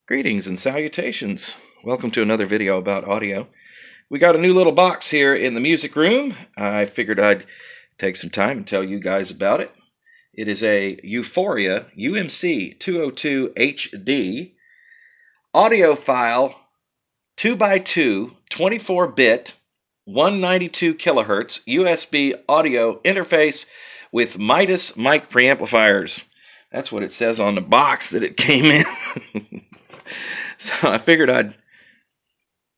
Greetings and salutations. Welcome to another video about audio. We got a new little box here in the music room. I figured I'd take some time and tell you guys about it. It is a U-Phoria UMC202HD audiophile 2x2 24-bit 192 kilohertz USB audio interface with Midas mic preamplifiers. That's what it says on the box that it came in. So I figured I'd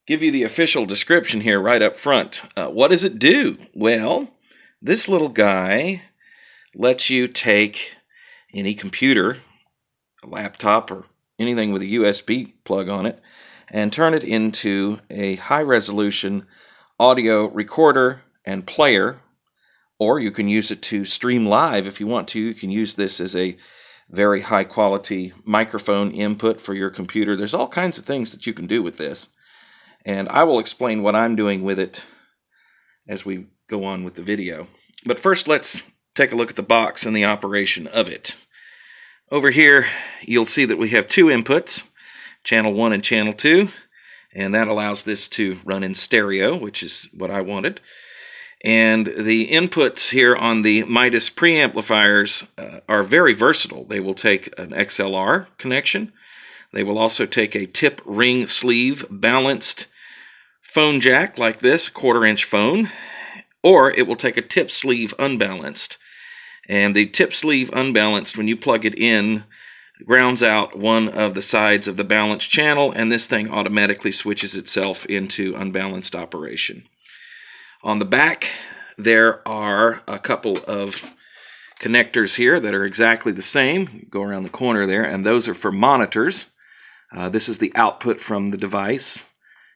give you the official description here right up front. What does it do? Well, this little guy lets you take any computer, a laptop, or anything with a USB plug on it, and turn it into a high-resolution audio recorder and player, or you can use it to stream live if you want to. You can use this as a very high quality microphone input for your computer. There's all kinds of things that you can do with this, and I will explain what I'm doing with it as we go on with the video. But first, let's take a look at the box and the operation of it. Over here you'll see that we have two inputs, channel 1 and channel 2, and that allows this to run in stereo, which is what I wanted. And the inputs here on the Midas preamplifiers are very versatile. They will take an XLR connection. They will also take a tip ring sleeve balanced phone jack like this, 1/4-inch phone, or it will take a tip sleeve unbalanced. And the tip sleeve unbalanced, when you plug it in, grounds out one of the sides of the balanced channel, and this thing automatically switches itself into unbalanced operation. On the back, there are a couple of connectors here that are exactly the same. Go around the corner there, and those are for monitors. This is the output from the device.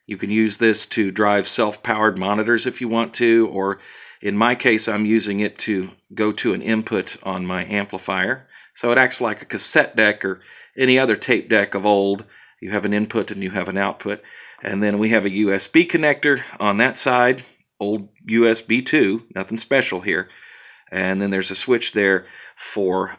You can use this to drive self-powered monitors if you want to, or in my case, I'm using it to go to an input on my amplifier. So it acts like a cassette deck or any other tape deck of old. You have an input and you have an output. And then we have a USB connector on that side. Old USB 2, nothing special here. And then there's a switch there for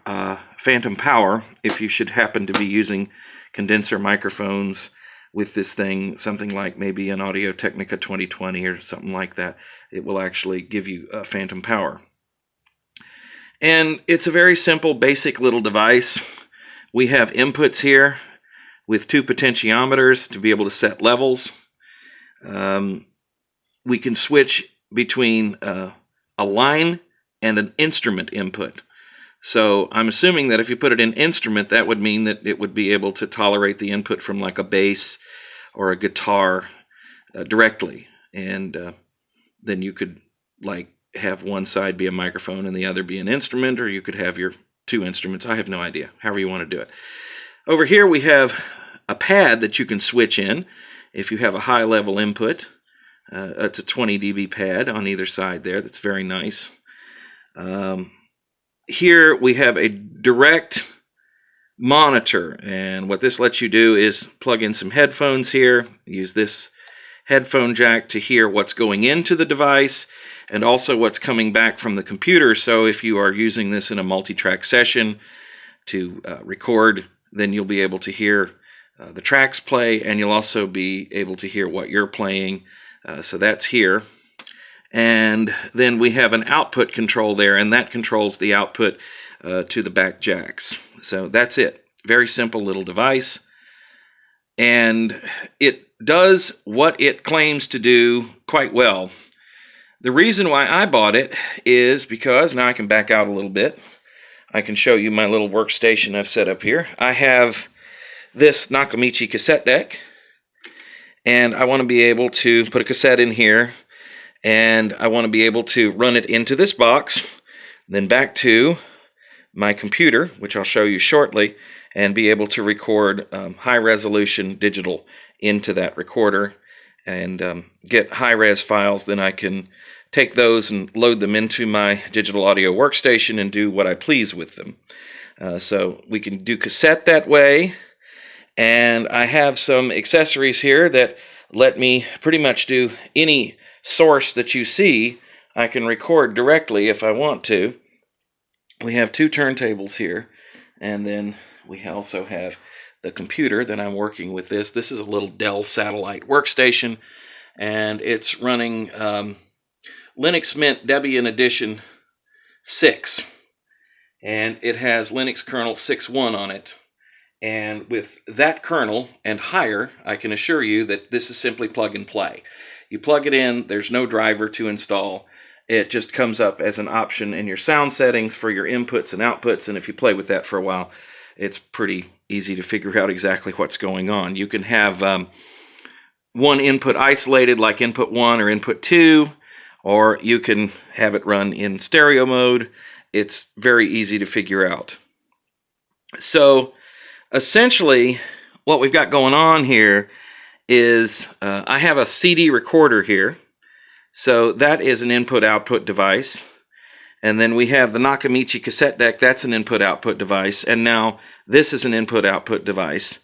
phantom power if you should happen to be using condenser microphones with this thing, something like maybe an Audio-Technica 2020 or something like that. It will actually give you phantom power. And it's a very simple, basic little device. We have inputs here with two potentiometers to be able to set levels. We can switch between a line and an instrument input. So I'm assuming that if you put it in instrument, that would mean that it would be able to tolerate the input from like a bass or a guitar directly. And then you could like have one side be a microphone and the other be an instrument, or you could have your two instruments. I have no idea, however you want to do it. Over here we have a pad that you can switch in if you have a high level input. It's a 20 dB pad on either side there. That's very nice. Here we have a direct monitor, and what this lets you do is plug in some headphones here, use this headphone jack to hear what's going into the device and also what's coming back from the computer. So if you are using this in a multi-track session to record, then you'll be able to hear the tracks play, and you'll also be able to hear what you're playing. So that's here. And then we have an output control there, and that controls the output to the back jacks. So that's it. Very simple little device. And it does what it claims to do quite well. The reason why I bought it is because, now I can back out a little bit. I can show you my little workstation I've set up here. I have this Nakamichi cassette deck, and I want to be able to put a cassette in here, and I want to be able to run it into this box, then back to my computer, which I'll show you shortly, and be able to record high-resolution digital into that recorder and get high-res files. Then I can take those and load them into my digital audio workstation and do what I please with them. So we can do cassette that way, and I have some accessories here that let me pretty much do any source that you see. I can record directly if I want to. We have two turntables here, and then we also have the computer that I'm working with this. This is a little Dell satellite workstation, and it's running Linux Mint Debian Edition 6, and it has Linux kernel 6.1 on it. And with that kernel and higher, I can assure you that this is simply plug and play. You plug it in, there's no driver to install. It just comes up as an option in your sound settings for your inputs and outputs, and if you play with that for a while, it's pretty easy to figure out exactly what's going on. You can have one input isolated like input 1 or input 2, or you can have it run in stereo mode. It's very easy to figure out. So essentially, what we've got going on here is I have a CD recorder here. So that is an input-output device. And then we have the Nakamichi cassette deck. That's an input-output device. And now this is an input-output device.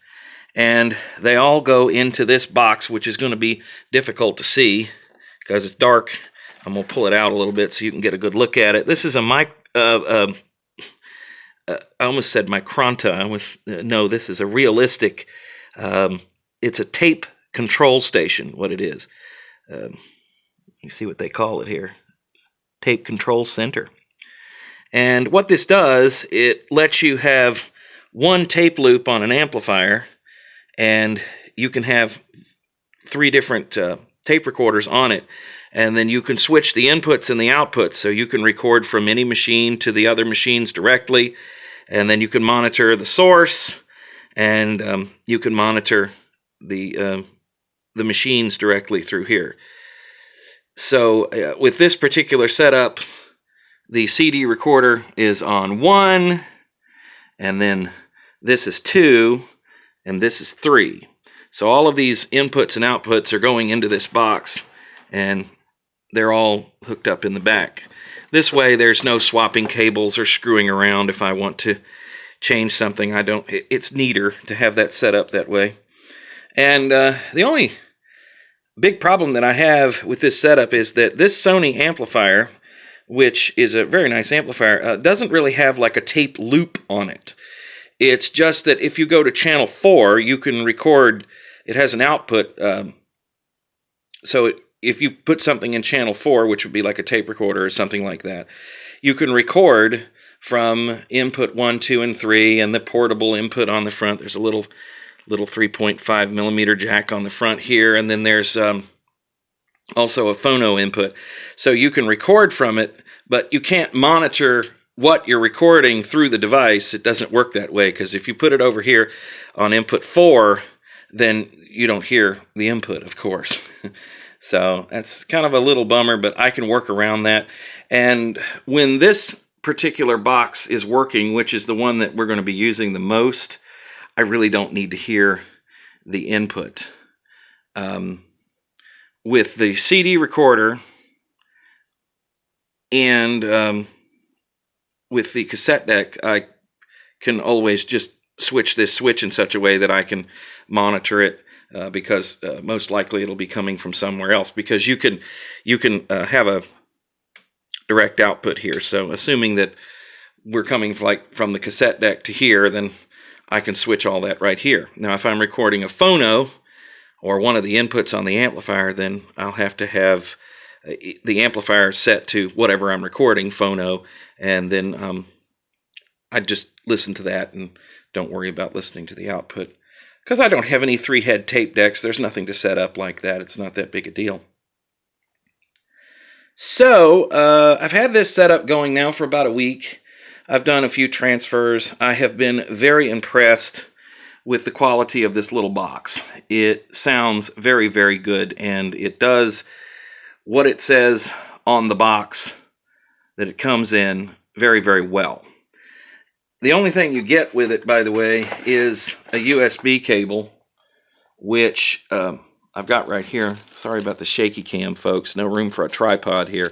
And they all go into this box, which is going to be difficult to see because it's dark. I'm going to pull it out a little bit so you can get a good look at it. This is a I almost said Micronta. No, this is a realistic, it's a tape control station, what it is. You see what they call it here, tape control center. And what this does, it lets you have one tape loop on an amplifier, and you can have 3 different tape recorders on it. And then you can switch the inputs and the outputs, so you can record from any machine to the other machines directly. And then you can monitor the source, and you can monitor the machines directly through here. So with this particular setup, the CD recorder is on 1, and then this is 2, and this is 3. So all of these inputs and outputs are going into this box, and they're all hooked up in the back. This way there's no swapping cables or screwing around if I want to change something. It's neater to have that set up that way. And the only big problem that I have with this setup is that this Sony amplifier, which is a very nice amplifier, doesn't really have like a tape loop on it. It's just that if you go to channel 4, you can record. It has an output, so if you put something in channel 4, which would be like a tape recorder or something like that, you can record from input 1, 2, and 3, and the portable input on the front. There's a little 3.5 millimeter jack on the front here, and then there's also a phono input. So you can record from it, but you can't monitor what you're recording through the device. It doesn't work that way, because if you put it over here on input 4, then you don't hear the input, of course. So that's kind of a little bummer, but I can work around that. And when this particular box is working, which is the one that we're going to be using the most, I really don't need to hear the input. With the CD recorder and with the cassette deck, I can always just switch this switch in such a way that I can monitor it. Because most likely it'll be coming from somewhere else, because you can have a direct output here. So assuming that we're coming from the cassette deck to here, then I can switch all that right here. Now if I'm recording a phono or one of the inputs on the amplifier, then I'll have to have the amplifier set to whatever I'm recording, phono, and then I just listen to that and don't worry about listening to the output. Because I don't have any 3-head tape decks, there's nothing to set up like that. It's not that big a deal. So, I've had this setup going now for about a week. I've done a few transfers. I have been very impressed with the quality of this little box. It sounds very, very good, and it does what it says on the box that it comes in very, very well. The only thing you get with it, by the way, is a USB cable, which I've got right here. Sorry about the shaky cam, folks. No room for a tripod here.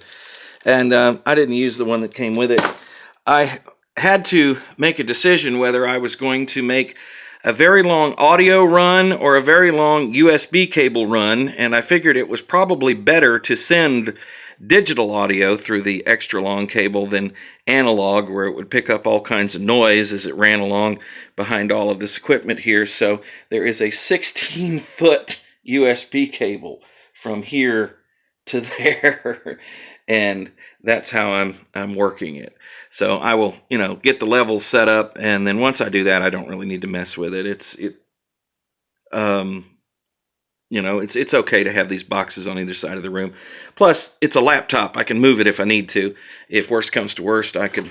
And I didn't use the one that came with it. I had to make a decision whether I was going to make a very long audio run or a very long USB cable run, and I figured it was probably better to send digital audio through the extra long cable than analog, where it would pick up all kinds of noise as it ran along behind all of this equipment here. So there is a 16-foot USB cable from here to there, and that's how I'm working it. So I will, get the levels set up, and then once I do that, I don't really need to mess with it. It's okay to have these boxes on either side of the room. Plus, it's a laptop. I can move it if I need to. If worst comes to worst, I could,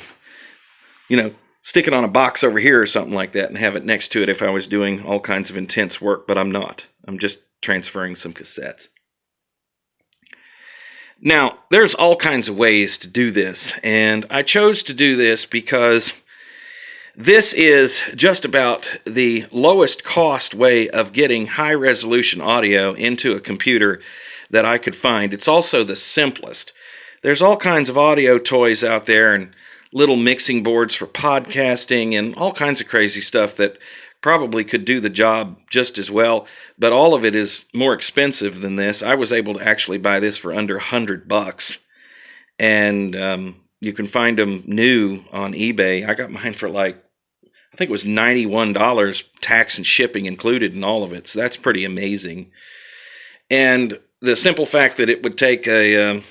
stick it on a box over here or something like that and have it next to it if I was doing all kinds of intense work, but I'm not. I'm just transferring some cassettes. Now, there's all kinds of ways to do this, and I chose to do this because this is just about the lowest cost way of getting high resolution audio into a computer that I could find. It's also the simplest. There's all kinds of audio toys out there and little mixing boards for podcasting and all kinds of crazy stuff that probably could do the job just as well, but all of it is more expensive than this. I was able to actually buy this for under $100, and you can find them new on eBay. I got mine for I think it was $91, tax and shipping included in all of it, so that's pretty amazing. And the simple fact that it would take one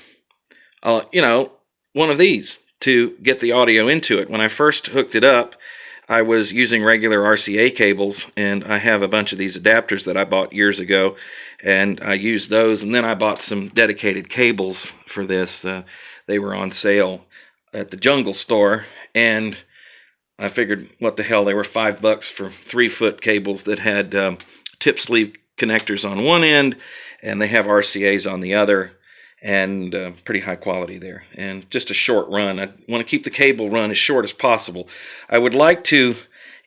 of these to get the audio into it. When I first hooked it up, I was using regular RCA cables, and I have a bunch of these adapters that I bought years ago, and I used those, and then I bought some dedicated cables for this. They were on sale at the Jungle store, and I figured, what the hell, they were $5 for 3-foot cables that had tip sleeve connectors on one end, and they have RCAs on the other, and pretty high quality there, and just a short run. I want to keep the cable run as short as possible. I would like to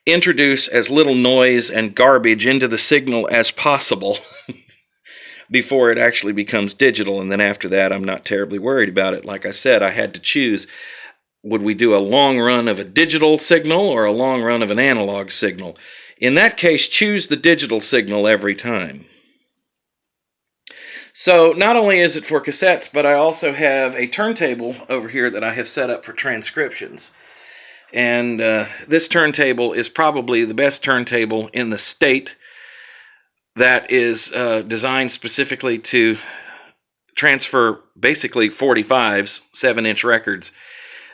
introduce as little noise and garbage into the signal as possible before it actually becomes digital, and then after that I'm not terribly worried about it. Like I said, I had to choose, would we do a long run of a digital signal or a long run of an analog signal? In that case, choose the digital signal every time. So not only is it for cassettes, but I also have a turntable over here that I have set up for transcriptions. And this turntable is probably the best turntable in the state that is designed specifically to transfer basically 45s, 7-inch records.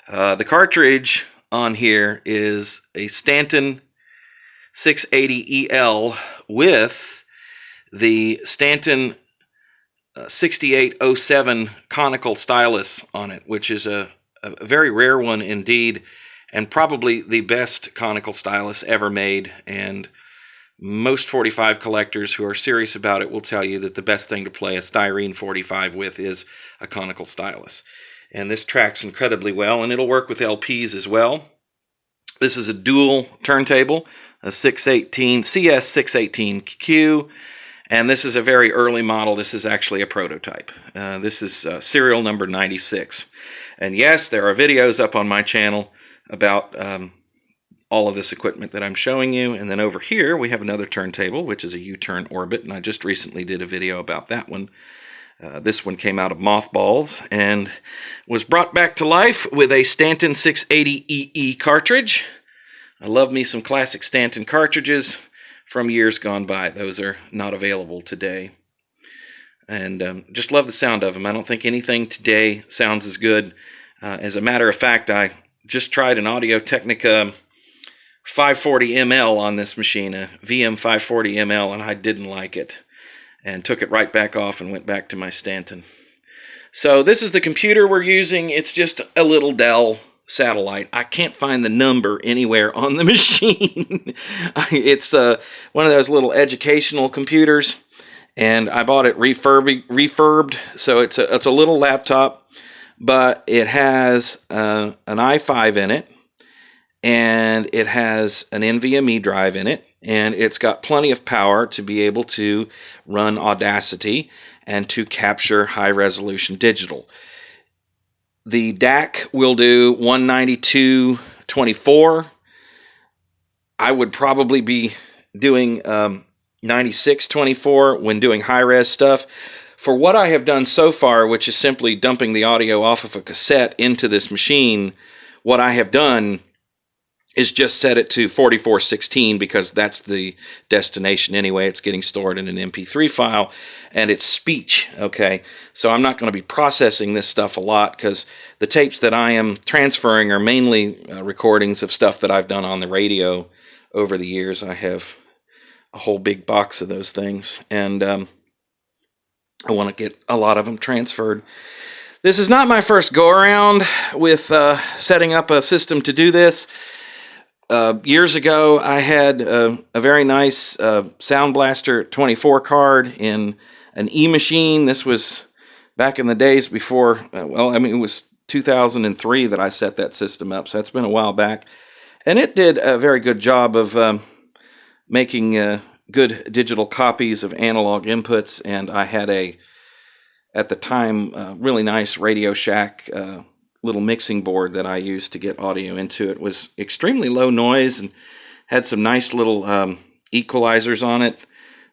The cartridge on here is a Stanton 680EL with the Stanton 6807 conical stylus on it, which is a very rare one indeed, and probably the best conical stylus ever made. And most 45 collectors who are serious about it will tell you that the best thing to play a styrene 45 with is a conical stylus. And this tracks incredibly well, and it'll work with LPs as well. This is a dual turntable, a CS618Q, and this is a very early model. This is actually a prototype. This is serial number 96. And yes, there are videos up on my channel about all of this equipment that I'm showing you. And then over here, we have another turntable, which is a U-turn orbit, and I just recently did a video about that one. This one came out of mothballs and was brought back to life with a Stanton 680EE cartridge. I love me some classic Stanton cartridges from years gone by. Those are not available today. And just love the sound of them. I don't think anything today sounds as good. As a matter of fact, I just tried an Audio-Technica 540ml on this machine, a VM 540ml, and I didn't like it, and took it right back off and went back to my Stanton. So this is the computer we're using. It's just a little Dell satellite. I can't find the number anywhere on the machine. It's one of those little educational computers, and I bought it refurbed, so it's a little laptop, but it has an i5 in it, and it has an NVMe drive in it, and it's got plenty of power to be able to run Audacity and to capture high-resolution digital. The DAC will do 192.24. I would probably be doing 96.24 when doing high-res stuff. For what I have done so far, which is simply dumping the audio off of a cassette into this machine, what I have done is just set it to 4416 because that's the destination anyway. It's getting stored in an MP3 file, and it's speech, okay? So I'm not going to be processing this stuff a lot because the tapes that I am transferring are mainly recordings of stuff that I've done on the radio over the years. I have a whole big box of those things, and I want to get a lot of them transferred. This is not my first go-around with setting up a system to do this. Years ago, I had a very nice Sound Blaster 24 card in an E-machine. This was back in the days before, it was 2003 that I set that system up, so that's been a while back. And it did a very good job of making good digital copies of analog inputs, and I had at the time, really nice Radio Shack little mixing board that I used to get audio into. It was extremely low noise and had some nice little equalizers on it.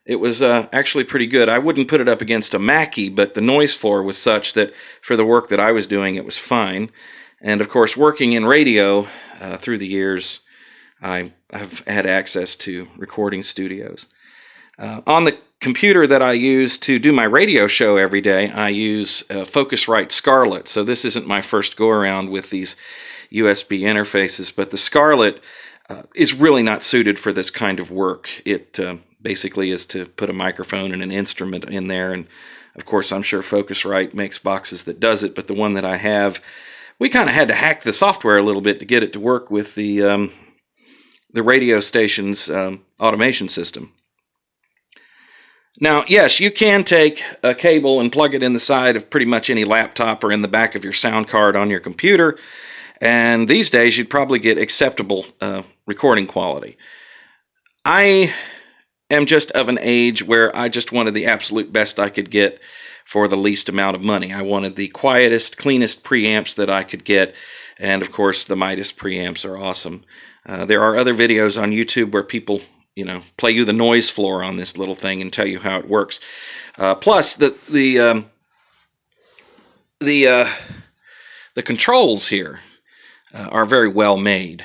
It was actually pretty good. I wouldn't put it up against a Mackie, but the noise floor was such that for the work that I was doing, it was fine. And of course, working in radio through the years, I've had access to recording studios. On the computer that I use to do my radio show every day, I use Focusrite Scarlett. So this isn't my first go-around with these USB interfaces, but the Scarlett is really not suited for this kind of work. It basically is to put a microphone and an instrument in there, and of course I'm sure Focusrite makes boxes that does it, but the one that I have, we kind of had to hack the software a little bit to get it to work with the radio station's automation system. Now, yes, you can take a cable and plug it in the side of pretty much any laptop or in the back of your sound card on your computer, and these days you'd probably get acceptable recording quality. I am just of an age where I just wanted the absolute best I could get for the least amount of money. I wanted the quietest, cleanest preamps that I could get, and of course the Midas preamps are awesome. There are other videos on YouTube where people play you the noise floor on this little thing and tell you how it works. Plus, the controls here are very well made.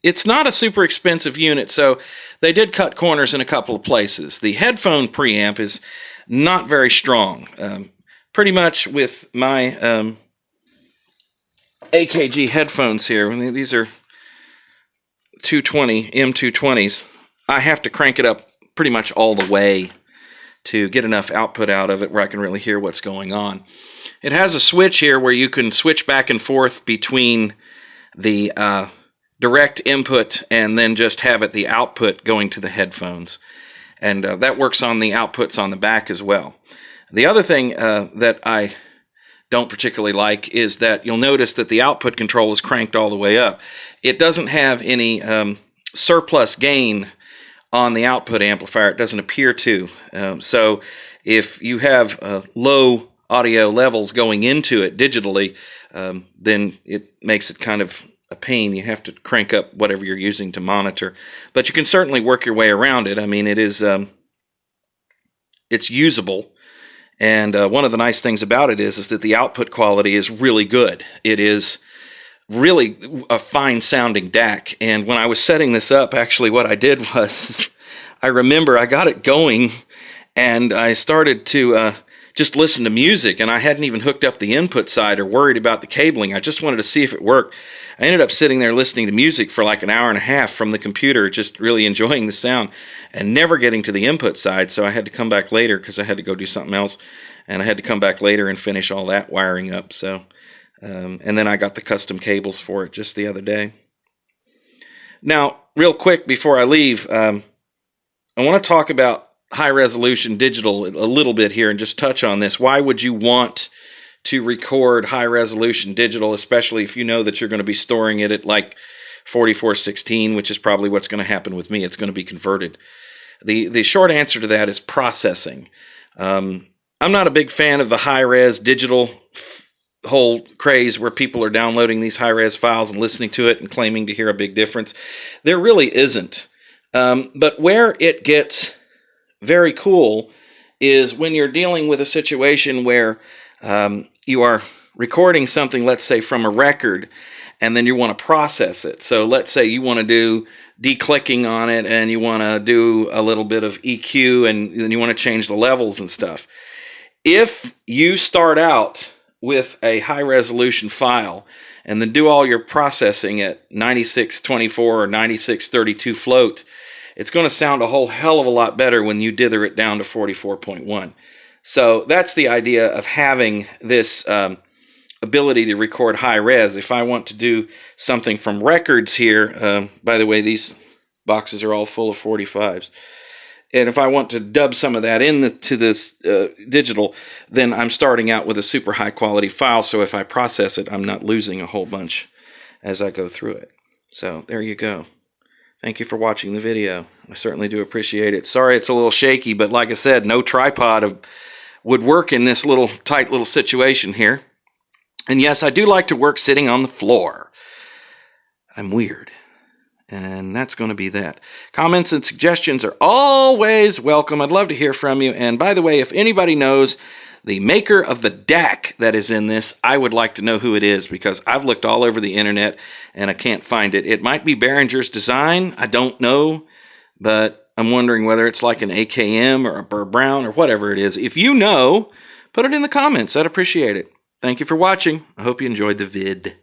It's not a super expensive unit, so they did cut corners in a couple of places. The headphone preamp is not very strong. Pretty much with my AKG headphones here, these are 220 M220s. I have to crank it up pretty much all the way to get enough output out of it where I can really hear what's going on. It has a switch here where you can switch back and forth between the direct input and then just have it the output going to the headphones. And that works on the outputs on the back as well. The other thing that I don't particularly like is that you'll notice that the output control is cranked all the way up. It doesn't have any surplus gain on the output amplifier. It doesn't appear to. So if you have low audio levels going into it digitally, then it makes it kind of a pain. You have to crank up whatever you're using to monitor. But you can certainly work your way around it. I mean, it's usable. And one of the nice things about it is that the output quality is really good. It is really a fine sounding DAC. And when I was setting this up, actually what I did was I remember I got it going and I started to just listen to music, and I hadn't even hooked up the input side or worried about the cabling. I just wanted to see if it worked. I ended up sitting there listening to music for like an hour and a half from the computer, just really enjoying the sound and never getting to the input side. So I had to come back later because I had to go do something else, and I had to come back later and finish all that wiring up. So and then I got the custom cables for it just the other day. Now, real quick before I leave, I want to talk about high-resolution digital a little bit here and just touch on this. Why would you want to record high-resolution digital, especially if you know that you're going to be storing it at like 4416, which is probably what's going to happen with me. It's going to be converted. The short answer to that is processing. I'm not a big fan of the high-res digital whole craze where people are downloading these high-res files and listening to it and claiming to hear a big difference. There really isn't. But where it gets very cool is when you're dealing with a situation where you are recording something, let's say from a record, and then you want to process it. So let's say you want to do declicking on it, and you want to do a little bit of EQ, and then you want to change the levels and stuff. If you start out with a high resolution file and then do all your processing at 9624 or 9632 float, it's going to sound a whole hell of a lot better when you dither it down to 44.1. So that's the idea of having this ability to record high res. If I want to do something from records here, by the way, these boxes are all full of 45s. And if I want to dub some of that into this digital, then I'm starting out with a super high quality file. So if I process it, I'm not losing a whole bunch as I go through it. So there you go. Thank you for watching the video. I certainly do appreciate it. Sorry it's a little shaky, but like I said, no tripod would work in this little tight little situation here. And yes, I do like to work sitting on the floor. I'm weird. And that's going to be that. Comments and suggestions are always welcome. I'd love to hear from you. And by the way, if anybody knows the maker of the DAC that is in this, I would like to know who it is, because I've looked all over the internet and I can't find it. It might be Behringer's design. I don't know. But I'm wondering whether it's like an AKM or a Burr Brown or whatever it is. If you know, put it in the comments. I'd appreciate it. Thank you for watching. I hope you enjoyed the vid.